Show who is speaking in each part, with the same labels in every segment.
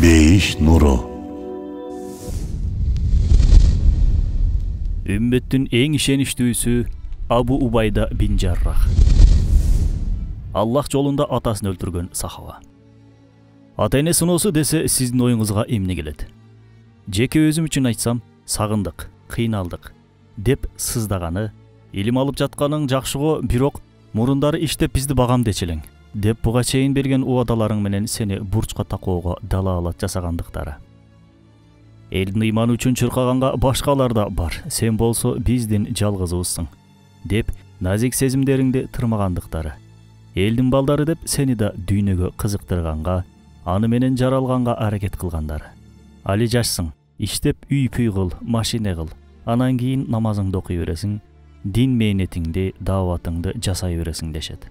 Speaker 1: Бейиш нуру.
Speaker 2: Үмметтин эң ишеничтүүсү Абу Убайда бин Жаррах. Аллах жолунда атасын өлтүргөн сахаба. Ата-эне сыноосу десе сиздин оюңузга эмне келет? Жеке өзүм үчүн айтсам, сагындык, кыйналдык деп сыздаганы, илим алып жатканың жакшыго, бирок мурундары иштеп бизди багамдечилең деп буга чейин берген убадаларың менен сени бурчка такоого далаалат жасагандыктары. Элдин ыйманы үчүн чуркаганга башкалар да бар, сен болсо биздин жалгызыбызсың деп назик сезимдериңди тырмагандыктары. Элдин балдары деп сени да дүйнөгө кызыктырганга, аны менен жаралганга аракет кылгандары. Али жашсың, иштеп үй-пүй кыл, машина кыл, анан кийин намазыңды окуй бересиң, дин мээнетиңди, дааватыңды жасай бересиң дешет.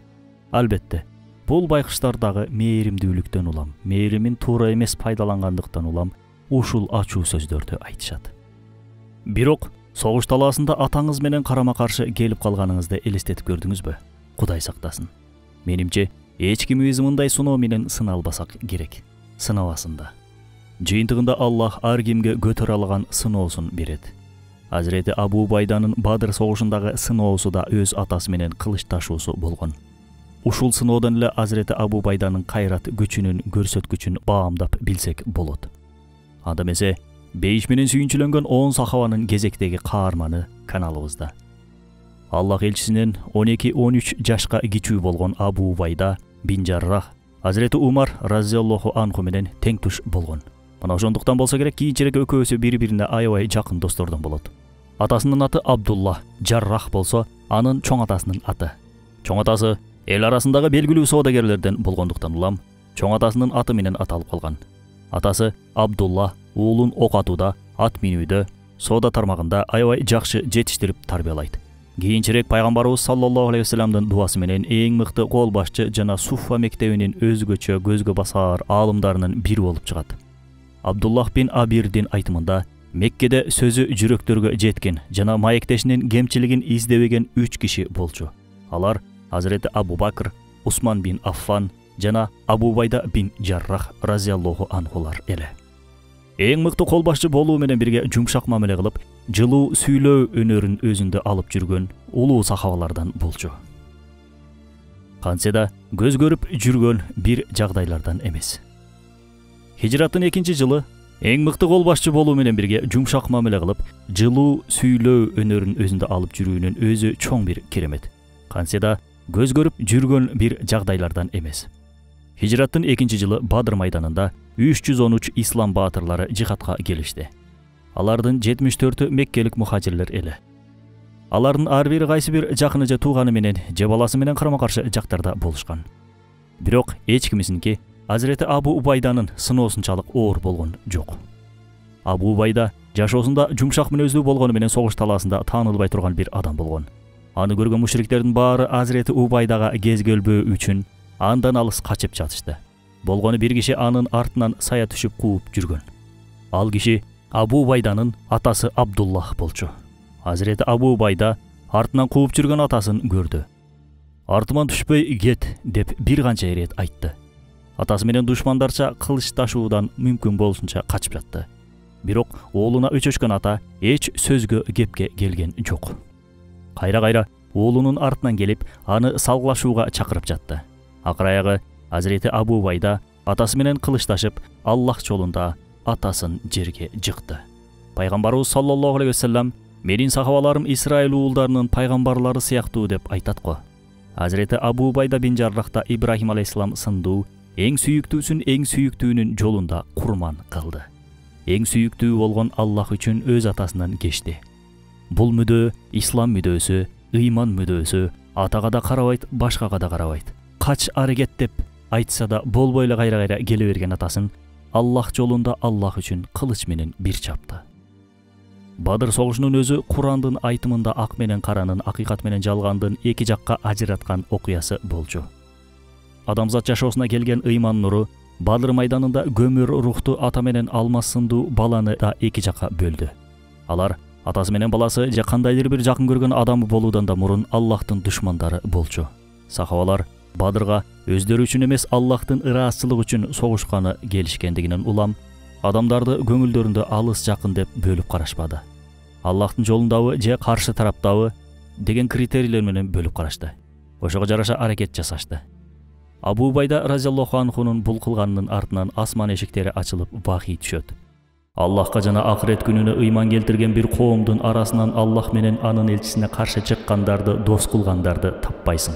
Speaker 2: Албетте, бул байкуштардагы мээримдүүлүктөн улам, мээримин туура эмес пайдалангандыктан улам ушул ачуу сөздөрдү айтышат. Бирок согуш талаасында атаңыз менен карама-каршы келип калганыңызды элестетип көрдүңүзбү? Кудай сактасын. Менимче, эч кимибиз мындай сыноо менен сыналбасак керек. Сынабасын да. Жыйынтыгында Аллах ар кимге көтөрө алган сыноосун берет. Азирети Абу Убайданын Бадыр согушундагы сыноосу да өз атасы менен кылыч ташуусу болгон. Ушул сыноодон эле Азирети Абу Убайданын кайрат күчүнүн көрсөткүчүн баамдап билсек болот. Анда эмесе, бейиш менен сүйүнчүлөнгөн 10 сахабанын кезектеги каарманы каналыбызда. Аллах элчисинен 12-13 жашка кичүү болгон Абу Убайда бин Жаррах Азирети Умар разияллаху анху менен тең туш болгон. Мына ошондуктан болсо керек, кийинчерээк экөөсү бири-бирине аябай жакын достордон болот. Атасынын аты Абдулла, Жаррах болсо анын чоң атасынын аты. Чоң атасы эл арасындагы белгилүү соодагерлерден болгондуктан улам чоң атасынын аты менен аталып калган. Атасы Абдулла уулун ок атууда, ат минүүдө, соода тармагында аябай жакшы жетиштирип тарбиялайт. Кийинчерээк пайгамбарыбыз саллаллаху алейхи вассаламдын дуасы менен эң мыкты кол башчы жана Суффа мектебинин өзгөчө көзгө басар аалымдарынын бири болуп чыгат. Абдуллах бин Абирдин айтымында Меккеде сөзү жүрөктөргө жеткен жана маектешинин кемчилигин издебеген 3 киши болчу. Алар Азирети Абу Бакр, Усман бин Аффан жана Абу Убайда бин Жаррах разияллаху анхулар эле. Эң мыкты кол башчы болуу менен бирге жумшак мамиле кылып, жылуу сүйлөө өнөрүн өзүндө алып жүргөн улуу сахабалардан болчу. Кантсе да көз көрүп жүргөн бир жагдайлардан эмес. Хижраттын 2-нчи жылы эң мыкты кол башчы болуу менен бирге жумшак мамиле кылып, жылуу сүйлөө өнөрүн өзүндө алып жүрүүнүн өзү чоң бир керемет. Кантсе да көз көрүп жүргөн бир жагдайлардан эмес. Хижраттын 2-нчи жылы Бадыр майданында 313 ислам баатырлары жихадка келишти. Алардын 74-ü меккелик мухажирлер эле. Алардын ар бири кайсы бир жакыны же тууганы менен же баласы менен карама-каршы жактарда болушкан. Бирок эч кимисинки Азирети Абу Убайданын сыноосунчалык оор болгон жок. Абу Убайда жашоосунда жумшак мүнөздүү болгону менен согуш талаасында таанылбай турган бир адам болгон. Аны көргөн мушриктердин баары Азирети Убайдага кезгөлбөө үчүн андан алыс качып жатышты. Болгону бир киши анын артынан сая түшүп кууп жүргөн. Ал киши Абу Убайданын атасы Абдуллах болчу. Азирети Абу Убайда артынан кууп жүргөн атасын көрдү. Артыман түшпөй кет деп бир канча ирет айтты. Атасы менен душмандарча кылыч ташуудан мүмкүн болушунча качып жатты. Бирок уулуна өчөшкөн ата эч сөзгө кепке келген жок. Кайра-кайра уулунун артынан келип, аны салгылашууга чакырып жатты. Акыр аягы Азирети Абу Убайда атасы менен кылычташып, Аллах жолунда атасын жерге жыкты. Пайгамбарыбыз саллаллаху алейхи вассалам менин сахабаларым Исраил уулдарынын пайгамбарлары сыяктуу деп айтат го. Азирети Абу Убайда бин Жаррахта Ибрахим алейхиссалам сындуу эң сүйүктүүнүн жолунда курман кылды. Эң сүйүктүү болгон Аллах үчүн өз атасынан кечти. Бул мүдөө ислам мүдөөсү, ыйман мүдөөсү, атага да карабайт, башкага да карабайт. Кач аракет деп айтса да болбой эле кайра-кайра келе берген атасын Аллах жолунда Аллах үчүн кылыч менен бир чапты. Бадыр согушунун өзү Курандын айтымында ак менен каранын, акыйкат менен жалгандын эки жакка ажыраткан окуясы болчу. Адамзат жашоосуна келген ыйман нуру Бадыр майданында көмүр рухту ата менен алмаз сындуу баланы да эки жакка бөлдү. Алар атасы менен баласы же кандайдыр бир жакын көргөн адамы болуудан да мурун Аллахтын душмандары болчу. Сахабалар Бадырга өздөрү үчүн эмес Аллахтын ыраазычылыгы үчүн согушканы келишкендигинен улам адамдарды көңүлдөрүндө алыс жакын деп бөлүп карашпады. Аллахтын жолундабы же каршы тараптабы деген критерийлер менен бөлүп карашты. Ошого жараша аракет жасашты. Абу Убайда разияллаху анхунун бул кылганынын артынан асман эшиктери ачылып вахий түшөт. Аллахка жана акырет күнүнө ыйман келтирген бир коомдун арасынан Аллах менен анын элчисине каршы чыккандарды дос кылгандарды таппайсың.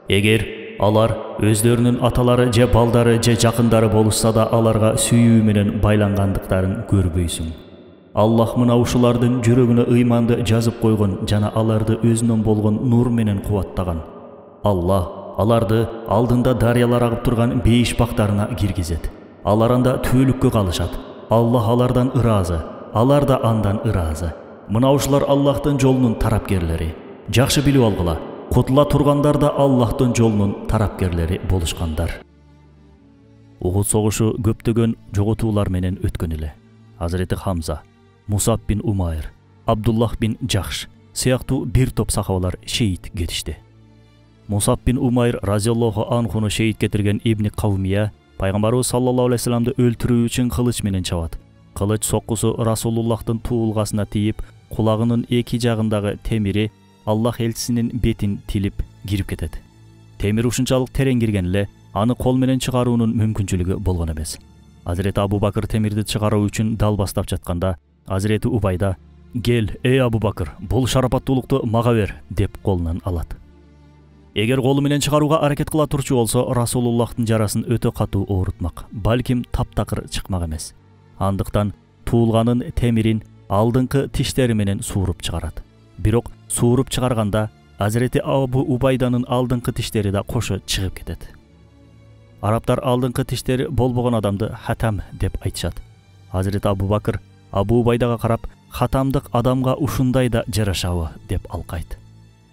Speaker 2: Эгер алар өздөрүнүн аталары же балдары же жакындары болушса да аларга сүйүү менен байлангандыктарын көрбөйсүң. Аллах мына ушулардын жүрөгүнө ыйманды жазып койгон жана аларды өзүнөн болгон нур менен кубаттаган. Аллах аларды алдында дарыялар агып турган бейиш бактарына киргизет. Алар анда түбөлүккө калышат. Аллах алардан ыраазы, алар да андан ыраазы. Мына ушулар Аллахтын жолунун тарапкерлери. Жакшы билип алгыла, кутула тургандар да Аллахтын жолунун тарапкерлери болушкандар. Ухуд согушу көптөгөн жоготуулар менен өткөн эле. Hazreti Хамза, Мусаб бин Умайр, Абдуллах бин Жахш сыяктуу бир топ сахабалар шейит кетишти. Мусаб бин Умайр разияллаху анхуну шейит кетирген Ибни Кавмия пайгамбарыбыз саллаллаху алейхи вассаламды өлтүрүү үчүн кылыч менен чабат. Кылыч соккусу Расулуллахтын туулгасына тийип, кулагынын эки жагындагы темири Аллах элчисинин бетин тилип кирип кетет. Темир ушунчалык терең кирген эле, аны кол менен чыгаруунун мүмкүнчүлүгү болгон эмес. Hazreti Abu Bakr темирди чыгаруу үчүн дал бастап жатканда, Hazreti Убайда "Кел, эй Абу Бакр, бул шарапаттуулукту мага бер" деп колунан алат. Эгер колу менен чыгарууга аракет кыла турчу болсо, Расулуллахтын жарасын өтө катуу оорутмак, балким таптакыр чыкмак эмес. Андыктан туулганын темирин алдыңкы тиштери менен сууруп чыгарат. Бирок сууруп чыгарганда Hazreti Абу Убайданын алдыңкы тиштери да кошо чыгып кетет. Арабтар алдыңкы тиштери болбогон адамды хатам деп айтышат. Hazreti Абу Бакр Абу Убайдага карап, хатамдык адамга ушундай да жарашабы деп алкайт.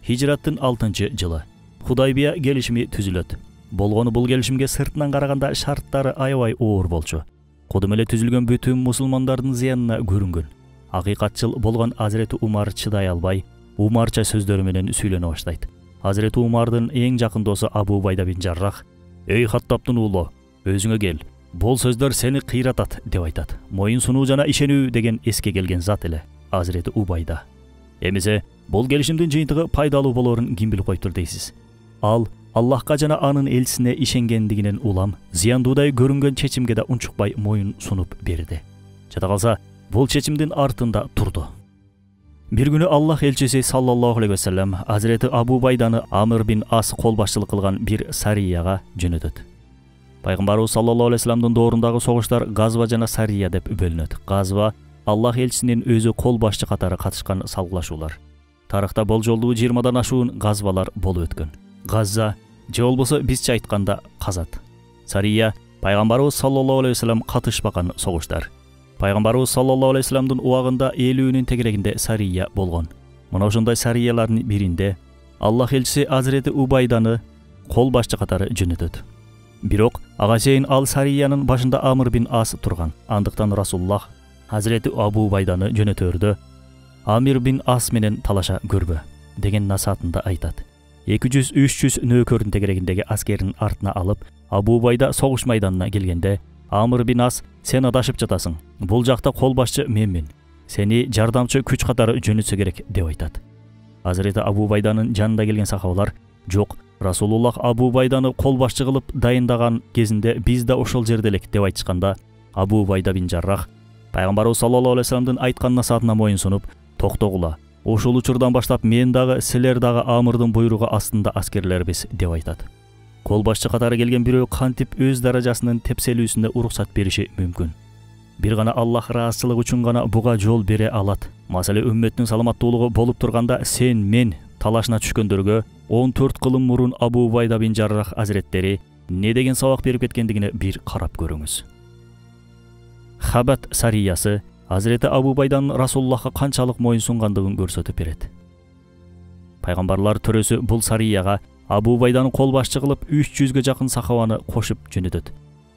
Speaker 2: Хижраттын 6-жылы Худайбия келишими түзүлөт. Болгону бул келишимге сыртынан караганда шарттары аябай оор болчу. Кодум эле түзүлгөн бүтүн мусулмандардын зыянына көрүнгөн. Акыйкатчыл болгон Hazreti Умар чыдай албай, Умарча сөздөрү менен сүйлөнө баштайт. Hazreti Умардын эң жакын досу Абу Убайда бин Жаррах: "Эй Хаттабтын уулу, өзүңө кел. Бул сөздөр сени кыйратат" деп айтат. Моюн сунуу жана ишенүү деген эске келген зат эле Hazreti Убайда. Эмесе бул келишимдин жыйынтыгы пайдалуу болорун ким билип коюптур дейсиз? Ал Аллахка жана анын элчисине ишенгендигинен улам зыяндуудай көрүнгөн чечимге да унчукпай моюн сунуп берди. Жада калса, бул чечимдин артында турду. Бир күнү Аллах элчиси саллаллаху алейхи вассалам Hazreti Абу Убайданы Амр бин Ас кол башчылык кылган бир сарияга жөнөтөт. Пайгамбарыбыз саллаллаху алейхи вассаламдын доорундагы согуштар газва жана сария деп бөлүнөт. Газва Аллах элчисинин өзү кол башчы катары катышкан салгылашуулар. Тарыхта болжолдуу 20дан ашуун газвалар болуп өткөн. Газза же болбосо бизче айтканда казат. Сария пайгамбарыбыз саллаллаху алейхи вассалам катышпаган согуштар. Пайгамбарыбыз саллаллаху алейхи вассаламдын убагында 50-нин тегерегинде сария болгон. Мына ошондой сариялардын биринде Аллах элчиси Hazreti Убайданы кол башчы катары жөнөтөт. Бирок ага чейин ал сариянын башында Амр бин Ас турган. Андыктан Расулуллах Hazreti Абу Убайданы жөнөтөрдө Амир бин Ас менен талаша көрбө деген насаатында айтат. 200-300 нөөкөрдүн тегерегиндеги аскерин артына алып, Абу Убайда согуш майданына келгенде, Амр бин Ас: "Сен адашып жатасың. Бул жакта кол башчы менмин. Сени жардамчы күч катары жөнөтсө керек" деп айтат. Hazreti Абу Убайданын жанында келген сахабалар: "Жок, Расулуллах Абу Убайданы кол башчы кылып дайындаган кезинде биз да ошол жерде элек" деп айтышканда, Абу Убайда бин Жаррах пайгамбарыбыз саллаллаху алейхи вассаламдын айткан насаатына моюн сунуп: "Токтогула. Ошол учурдан баштап мен дагы, силер дагы Амырдын буйругу астында аскерлербиз" деп айтат. Кол башчы катары келген бирөө кантип өз даражасынын тепселүүсүнө уруксат бериши мүмкүн? Бир гана Аллах ыраазычылыгы үчүн гана буга жол бере алат. Маселе үммөттүн саламаттуулугу болуп турганда, сен мен талашына түшкөндөргө 14 кылым мурун Абу Убайда бин Жаррах азиреттери не деген сабак берип кеткендигине бир карап көрүңүз. Хабат сариясы Hazreti Абу Убайданын Расулуллахка канчалык моюн сунгандыгын көрсөтүп берет. Пайгамбарлар төрөсү бул сарияга Абу Убайданы кол башчы кылып 300ге жакын сахабаны кошуп жөнөтөт.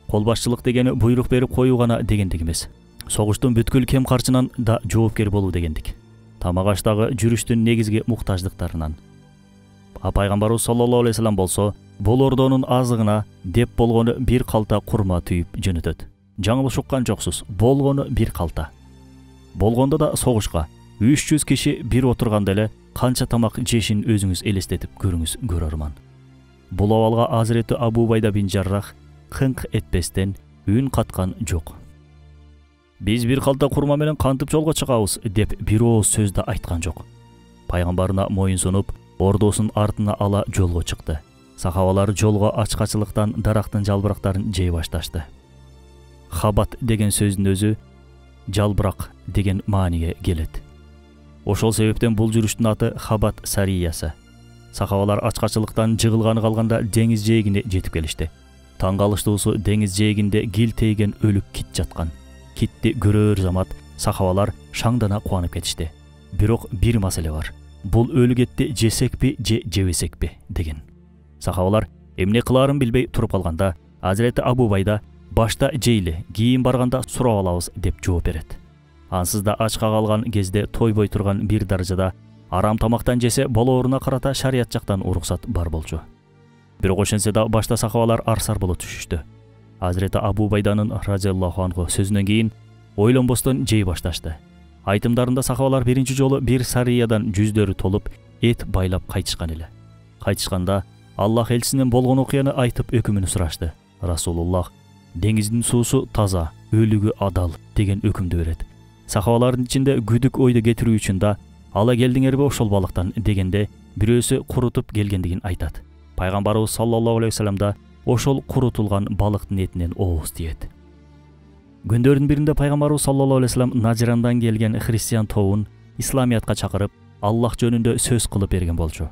Speaker 2: Кол башчылык дегени буйрук берип коюу гана дегендик эмес. Согуштун бүткүл кем карчынан да жоопкер болуу дегендик. Тамак аштагы жүрүштүн негизги муктаждыктарынан. Пайгамбарыбыз саллаллаху алейхи вассалам болсо, бул ордонун азыгына деп болгону бир калта курма түйүп жөнөтөт. Жаңылыш уккан жоксуз, болгону бир калта. Болгондо да согушка 300 киши бир отурганда эле канча тамак жешин өзүңүз элестетип көрүңүз көрөрман. Бул абалга Азирети Абу Убайда бин Жаррах кыңк этпестен үн каткан жок. Биз бир калта курма менен кантип жолго чыгабыз деп бир ооз сөз да айткан жок. Пайгамбарына моюн сунуп, ордосун артына ала жолго чыкты. Сахабалар жолго ачкачылыктан дарактын жалбырактарын жей башташты. Хабат деген сөздүн өзү жалбырак деген мааниге келет. Ошол себептен бул жүрүштүн аты Хабат Сариясы. Сахабалар ачкачылыктан жыгылганы калганда деңиз жээгине жетип келишти. Таң калыштуусу деңиз жээгинде гил тийген өлүк кит жаткан. Китти көрөр замат сахабалар шаңдана кубанып кетишти. Бирок бир маселе бар. Бул өлүк этти жесекпи же жебесекпи деген. Сахабалар эмне кылаарын билбей туруп калганда, Азирети Абу Убайда башта жейли, кийин барганда сурап алабыз деп жооп берет. Ансыз да ачка калган кезде тойбой турган бир даражада арам тамактан жесе болооруна карата шарият жактан уруксат бар болчу. Бирок ошентсе да башта сахабалар арсар боло түшүштү. Азирети Абу Убайданын разияллаху анху сөзүнөн кийин ойлонбостон жей башташты. Айтымдарында сахабалар биринчи жолу бир сариядан жүздөрү толуп эт байлап кайтышкан эле. Кайтышканда Аллах элчисинен болгон окуяны айтып өкүмүн сурашты. Расулуллах деңиздин суусу таза, өлүгү адал деген өкүмдү берет. Сахабалардын ичинде күдүк ойду кетирүү үчүн да ала келдиңерби ошол балыктан дегенде бирөөсү курутуп келгендигин айтат. Пайгамбарыбыз саллаллаху алейхи вассалам да ошол курутулган балыктын этинен ооз тиет. Күндөрдүн биринде пайгамбарыбыз саллаллаху алейхи вассалам Najranдан келген христиан тобун исламиятка чакырып, Аллах жөнүндө сөз кылып берген болчу.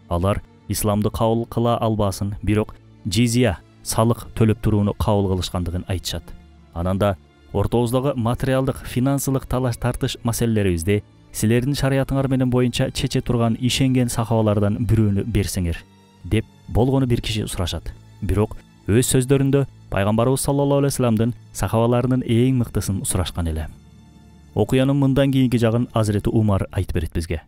Speaker 2: Алар исламды кабыл кыла албасын, бирок жизия, салык төлөп турууну кабыл кылышкандыгын айтышат. Анан да ортобуздагы материалдык, финансылык талаш-тартыш маселелерибизди силердин шариятыңар менен боюнча чече турган ишенген сахабалардан бирөөнү берсеңер деп болгону бир киши сурашат. Бирок өз сөздөрүндө пайгамбарыбыз саллаллаху алейхи вассаламдын сахабаларынын эң мыктысын сурашкан эле. Окуянын мындан кийинки жагын Азирети Умар айтып берет бизге.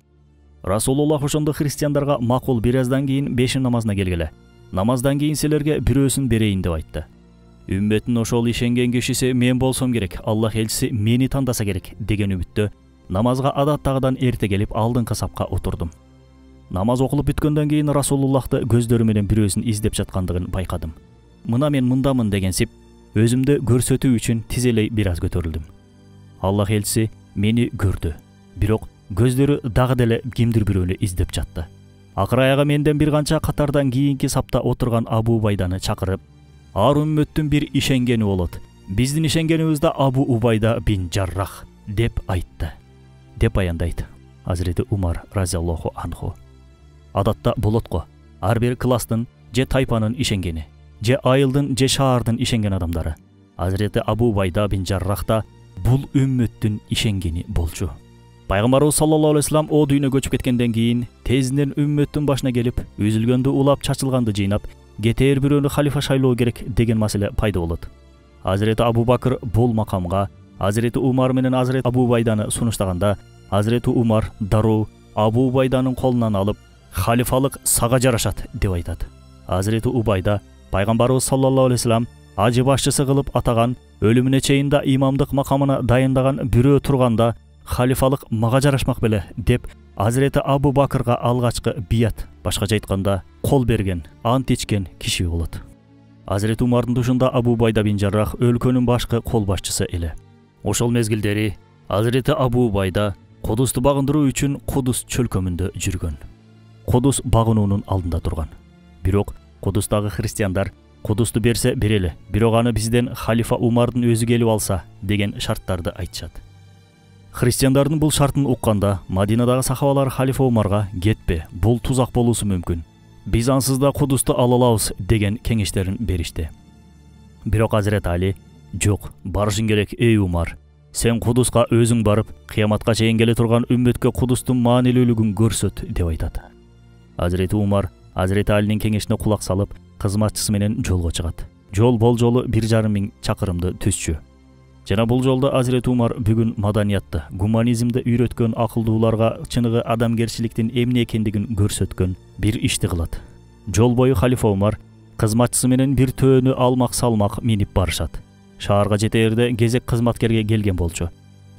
Speaker 2: Расулуллах ошондо христиандарга макул бир аздан кийин бешим намазына келгиле. Намаздан кийин силерге бирөөсүн берейин деп айтты. Үмметтин ошол ишенген кишиси мен болсом керек, Аллах элчиси мени тандаса керек деген үмүттө намазга адаттагыдан эрте келип алдыңкы сапка отурдум. Намаз окулуп бүткөндөн кийин Расулуллахты көздөрү менен бирөөсүн издеп жаткандыгын байкадым. Мына мен мындамын дегенсип, өзүмдү көрсөтүү үчүн тизелей бир аз көтөрүлдүм. Аллах элчиси мени көрдү, бирок көздөрү дагы деле кимдир бирөөнү издеп жатты. Акыр аяга менден бир канча катардан кийинки сапта отурган Абу Убайданы чакырып, ар үммөттүн бир ишенгени болот. Биздин ишенгенибиз да Абу Убайда бин Жаррах деп айтты. Деп аяндайт Азирети Умар разияллаху анху. Адатта болот го. Ар бир класстын же тайпанын ишенгени, же айылдын же шаардын ишенген адамдары. Азирети Абу Убайда бин Жаррах да бул үммөттүн ишенгени болчу. Пайгамбарыбыз саллаллаху алейхи вассалам о дүйнө көчүп кеткенден кийин тезинен үммөттүн башына келип, үзүлгөндү улап, чачылганды жыйнап, кетээр бирөөнү халифа шайлоо керек деген маселе пайда болот. Азирети Абу Бакыр бул макамга Азирети Умар менен Азирети Абу Убайданы сунуштаганда, Азирети Умар дароо Абу Убайданын колунан алып, халифалык сага жарашат деп айтат. Азирети Убайда пайгамбарыбыз саллаллаху алейхи вассалам ажы башчысы кылып атаган, өлүмүнө чейин да имамдык макамына дайындаган бирөө турганда халифалык мага жарашмак беле деп Азирети Абу Бакырга алгачкы бият, башкача айтканда кол берген, ант ичкен киши болот. Азирети Умардын тушунда Абу Убайда бин Жаррах өлкөнүн башкы кол башчысы эле. Ошол мезгилдери Азирети Абу Убайда Кудусту багындыруу үчүн Кудус чөлкөмүндө жүргөн. Кудус багынуунун алдында турган. Бирок Кудустагы христиандар Кудусту берсе берели, бирок аны бизден халифа Умардын өзү келип алса деген шарттарды айтышат. Христиандардын бул шартын укканда Мадинадагы сахабалар халифа Умарга кетпе, бул тузак болуусу мүмкүн. Биз ансыз да Кудусту ала алабыз деген кеңештерин беришти. Бирок Азирет Али, жок, барышың керек эй Умар. Сен Кудуска өзүң барып, кыяматка чейин келе турган үммөткө Кудустун маанилүүлүгүн көрсөт деп айтат. Азирети Умар Азирет Алинин кеңешине кулак салып, кызматчысы менен жолго чыгат. Жол болжолу 1,5 миң чакырымды түзчү. Жана бул жолдо Азирет Умар бүгүн маданиятты, гуманизмди үйрөткөн акылдууларга чыныгы адамгерчиликтин эмне экендигин көрсөткөн бир ишти кылат. жол бою халифа Умар кызматчысы менен бир төөнү алмак салмак минип барышат. Шаарга жетээрде кезек кызматкерге келген болчу.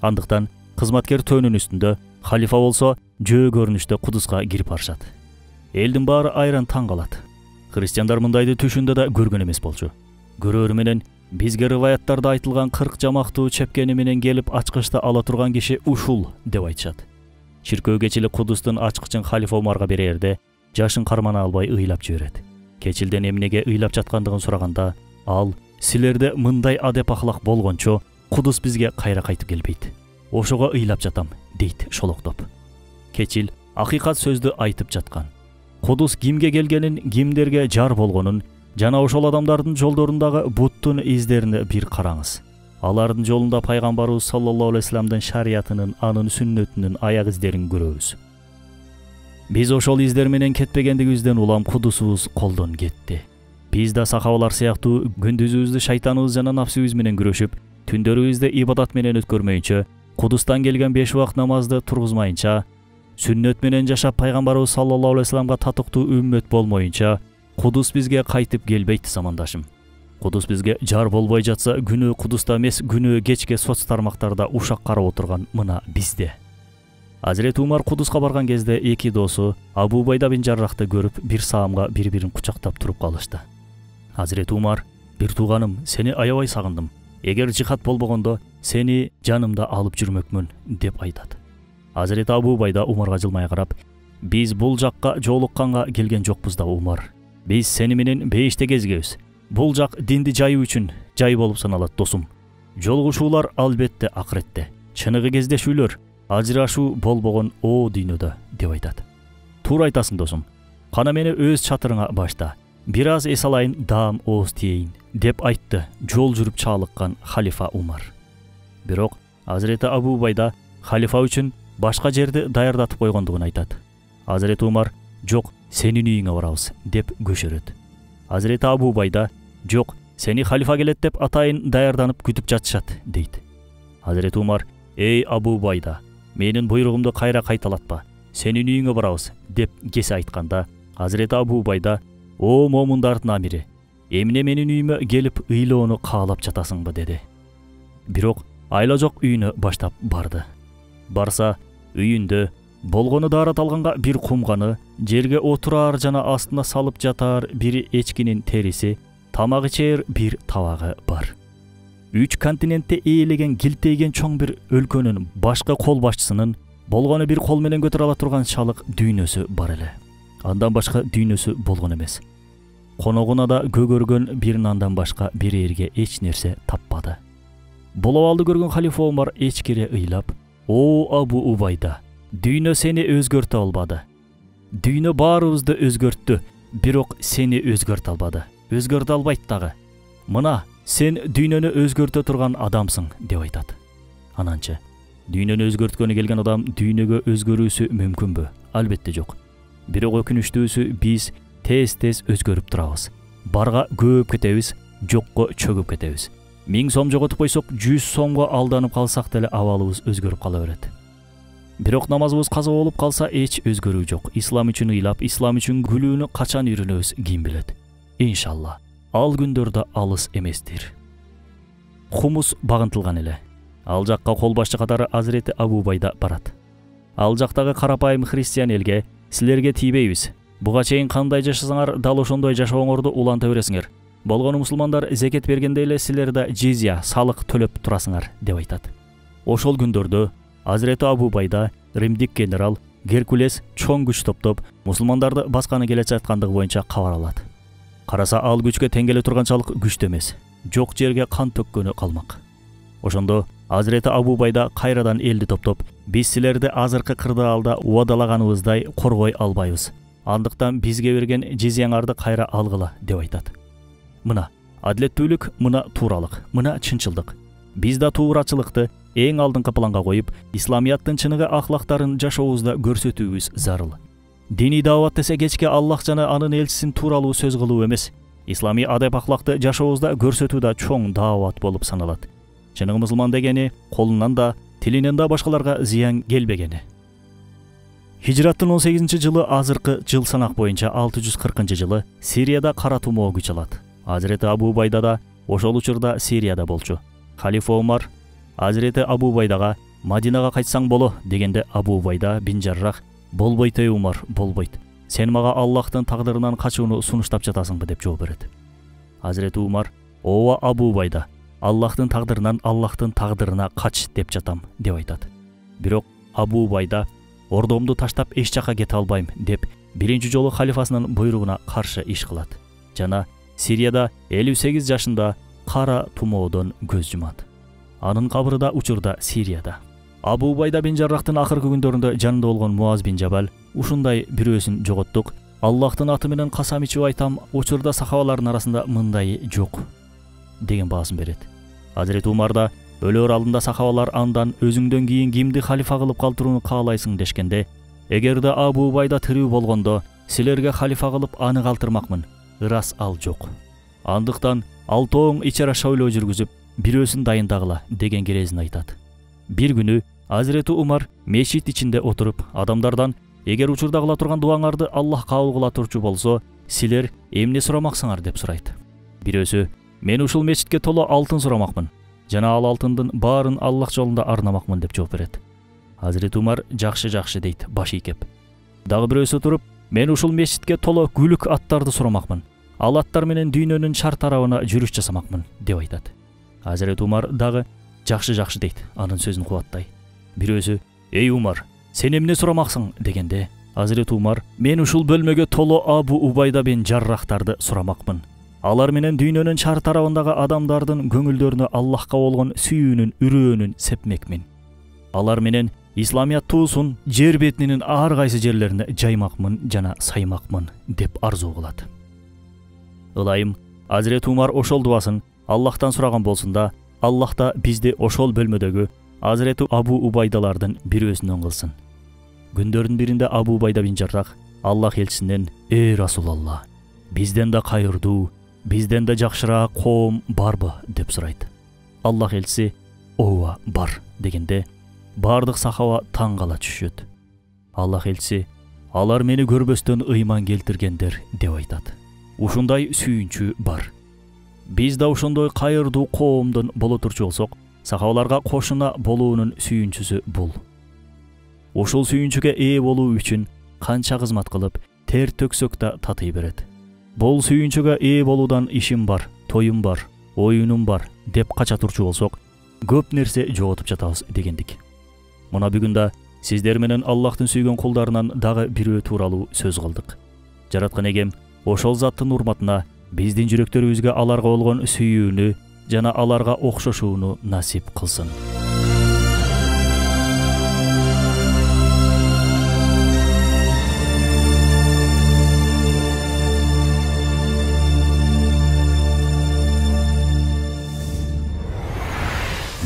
Speaker 2: Андыктан кызматкер төөнүн үстүндө, халифа болсо жөө көрүнүштө Кудуска кирип барышат. Элдин баары айран таң калат. Христиандар мындайды түшүндө да көргөн эмес болчу. Көрөөрү менен бизге риваяттарда айтылган 40 жамактуу чепкени менен келип ачкычты ала турган киши ушул деп айтышат. Чиркөө кечили Кудустун ачкычын халифа Умарга берерде, жашын кармана албай ыйлап жиберет. Кечилден эмнеге ыйлап жаткандыгын сураганда, ал силерде мындай адеп ахлак болгончо Кудус бизге кайра кайтып келбейт. Ошого ыйлап жатам, дейт шолоктоп. Кечил акыйкат сөздү айтып жаткан. Кудус кимге келгенин, кимдерге жар болгонун жана ошол адамдардын жолдорундагы буттун издерине бир караңыз. Алардын жолунда пайгамбарыбыз саллаллаху алейхи вассаламдын шариятынын, анын сүннөтүнүн аяк издерин көрөбүз. Биз ошол издер менен кетпегендигибизден улам Кудусубуз колдон кетти. Биз да сахабалар сыяктуу күндүзүбүздү шайтаныбыз жана нафсыбыз менен күрөшүп, түндөрүбүздү ибадат менен өткөрмөйүнчө, Кудустан келген 5 убакыт намазды тургузмайынча, сүннөт менен жашап пайгамбарыбыз саллаллаху алейхи вассаламга татыктуу үммөт болмоюнча, Кудус бизге кайтып келбейт замандашым. Кудус бизге жар болбой жатса, күнөө Кудуста эмес, күнөө кечке соц тармактарда ушак карап отурган мына бизде. Азирети Умар Кудуска барган кезде эки досу Абу Убайда бин Жаррахты көрүп, бир саамга бири-бирин кучактап туруп калышты. Азирети Умар: "Бир тууганым, сени аябай сагындым. Эгер жихад болбогондо, сени жанымда алып жүрмөкмүн" деп айтат. Азирети Абу Убайда Умарга жылмай карап: "Биз бул жакка жолукканга келген жокпуз да, Умар. Биз сени менен бейиште кезигебиз. Бул жак динди жайуу үчүн жай болуп саналат, досум. Жолугушуулар албетте акыретте, чыныгы кездешүүлөр, ажырашуу болбогон о дүйнөдө" деп айтат. "Туура айтасың, досум. Кана мени өз чатырыңа башта. Бир аз эс алайын, даам ооз тиейин" деп айтты жол жүрүп чалыккан халифа Умар. Бирок Азирети Абу Убайда халифа үчүн башка жерди даярдатып койгондугун айтат. Азирети Умар: "Жок, сенин үйүңө барабыз" деп көшөрөт. Азирети Абу Убайда: "Жок, сени халифа келет деп атайын даярданып күтүп жатышат" дейт. Азирети Умар: "Эй Абу Убайда, менин буйругумду кайра кайталатпа. Сенин үйүңө барабыз" деп кесе айтканда, Азирети Абу Убайда: "О момундардын амири, эмне менин үйүмө келип ыйлоону каалап жатасыңбы" деди. Бирок айла жок үйүнө баштап барды. Барса, үйүндө болгону даарат алганга бир кумганы, жерге отурар жана астына салып жатар бир эчкинин териси, тамак ичер бир табагы бар. 3 континентте ээлеген килтейген чоң бир өлкөнүн башкы кол башчысынын болгону бир кол менен көтөрө ала турган чалык дүйнөсү бар эле. Андан башка дүйнөсү болгон эмес. Коногуна да көгөргөн бир нандан башка бир эрге эч нерсе таппады. Бул абалды көргөн халифа Умар эчкире ыйлап: "О Абу Убайда, дүйнө сени өзгөртө албады. Дүйнө баарыбызды өзгөрттү, бирок сени өзгөртө албады. Өзгөртө албайт дагы. Мына, сен дүйнөнү өзгөртө турган адамсың" деп айтат. Ананчы, дүйнөнү өзгөрткөнү келген адам дүйнөгө өзгөрүүсү мүмкүнбү? Албетте жок. Бирок өкүнүчтүүсү, биз тез өзгөрүп турабыз. Барга көп кетебиз, жокко чөгүп кетебиз. 1000 сом жоготуп койсок, 100 сомго алданып калсак деле абалыбыз өзгөрүп кала берет. Бирок намазыбыз каза болуп калса, эч өзгөрүү жок. Ислам үчүн ыйлап, ислам үчүн күлүүнү качан үйрөнөбүз, ким билет. Иншалла, ал күндөр да алыс эместир. Хумус багынтылган эле. Ал жакка кол башчы катары Азирети Абу Убайда барат. Ал жактагы карапайым христиан элге: "Силерге тийбейбиз. Буга чейин кандай жашасаңар, дал ошондой жашооңорду уланта бересиңер. Болгону мусулмандар зекет бергенде эле силер да жизия, салык төлөп турасыңар" деп айтат. Ошол күндөрдө Азирети Абу Убайда римдик генерал Геркулес чоң күч топтоп мусулмандарды басканы келе жаткандыгы боюнча кабар алат. Караса, ал күчкө тең келе турганчалык күчтүү эмес. Жок жерге кан төккөнү калмак. Ошондо Азирети Абу Убайда кайрадан элди топтоп: "Биз силерди азыркы кырдаалда убадалаганыбыздай коргой албайбыз. Андыктан бизге берген жизияңарды кайра алгыла" деп айтат. Мына адилеттүүлүк, мына тууралык, мына чынчылдык. Биз да туурачылыкты эң алдыңкы планга коюп, исламияттын чыныгы ахлактарын жашообузда көрсөтүүбүз зарыл. Диний даават десе кечке Аллах жана анын элчисин тууралуу сөз кылуу эмес. Ислами адеп ахлакты жашообузда көрсөтүү да чоң даават болуп саналат. Чыныгы мусулман дегени колунан да, тилинен да башкаларга зыян келбегени. Hijrаттын 18-жылы азыркы жыл санак боюнча 640-жылы Сирияда кара тумоо күч алат. Азирети Абу Убайда да ошол учурда Сирияда болчу. Халифа Умар Азирети Абу Убайдага Мадинага кайтсаң боло дегенде Абу Убайда бин Жаррах болбойт эй Умар, болбойт. Сен мага Аллахтын тагдырынан качууну сунуштап жатасыңбы деп жооп берет. Азирети Умар ооба Абу Убайда, Аллахтын тагдырына кач деп жатам деп айтат. Бирок Абу Убайда ордомду таштап эч жака кете албайм деп биринчи жолу халифасынын буйругуна каршы иш кылат жана Сирияда 58 жашында кара тумоодон көз жумат. Анын кабры да учурда Сирияда. Абу Убайда бин Жаррахтын акыркы күндөрүндө жанында болгон Муаз бин Жабал ушундай бирөөсүн жоготтук. Аллахтын аты менен касам ичип айтам, учурда сахабалардын арасында мындай жок деген баасын берет. Азирети Умар да өлөр алдында сахабалар андан өзүңдөн кийин кимди халифа кылып калтырууну каалайсың дешкенде, эгерде Абу Убайда тирүү болгондо силерге халифа кылып аны калтырмакмын, ырас ал жок. Андыктан алтооң ичара шойлоо жүргүзүп, бирөөсүн дайындагыла деген керезин айтат. Бир күнү Азирети Умар мешит ичинде отуруп, адамдардан эгер учурда кыла турган дуаңарды Аллах кабыл кыла турчу болсо, силер эмне сурамаксыңар деп сурайт. Бирөөсү, мен ушул мечитке толо алтын сурамакмын жана ал алтындын баарын Аллах жолунда арнамакмын деп жооп берет. Азирети Умар жакшы дейт, баш ийкеп. Дагы бирөөсү туруп, мен ушул мечитке толо күлүк аттарды сурамакмын. Ал аттар менен дүйнөнүн шар тарабына жүрүш жасамакмын деп айтат. Азирети Умар дагы жакшы дейт, анын сөзүн кубаттай. Бирөөсү, эй Умар, сен эмне сурамаксың дегенде, Азирети Умар, мен ушул бөлмөгө толо Абу Убайда бин Жаррахтарды сурамакмын. Алар менен дүйнөнүн шар тарабындагы адамдардын көңүлдөрүнө Аллахка болгон сүйүүнүн үрөөнүн сепмекмин. Алар менен исламият туусун жер бетинин ар кайсы жерлерине жаймакмын жана саймакмын деп арзуу кылат. Ылайым, Азирети Умар ошол дубасын Аллахтан сураган болсун да, Аллах да бизди ошол бөлмөдөгү Азирети Абу Убайдалардын бирөөсүнөн кылсын. Күндөрдүн биринде Абу Убайда бин Жаррах Аллах элчисинен: "Эй Расулалла, бизден да кайырдуу, бизден да жакшыраак коом барбы?" деп сурайт. Аллах элчиси: "Ооба, бар" дегенде, бардык сахаба таң кала түшөт. Аллах элчиси: "Алар мени көрбөстөн ыйман келтиргендер" деп айтат. Ушундай сүйүнчү бар. Биз да ошондой кайырдуу коомдон боло турчу болсок, сахабаларга кошуна болуунун сүйүнчүсү бул. Ошол сүйүнчүгө ээ болуу үчүн канча кызмат кылып, тер төксөк да татый берет. Бул сүйүнчүгө ээ болуудан ишим бар, тоюм бар, оюнум бар деп кача турчу болсок, көп нерсе жоготуп жатабыз дегендик. Мына бүгүн да сиздер менен Аллахтын сүйгөн кулдарынан дагы бирөө тууралуу сөз кылдык. Жараткан эгем ошол заттын урматына биздин жүрөктөрүбүзгө аларга болгон сүйүүнү жана аларга окшошууну насип кылсын.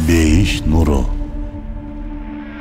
Speaker 1: Бейиш нуру.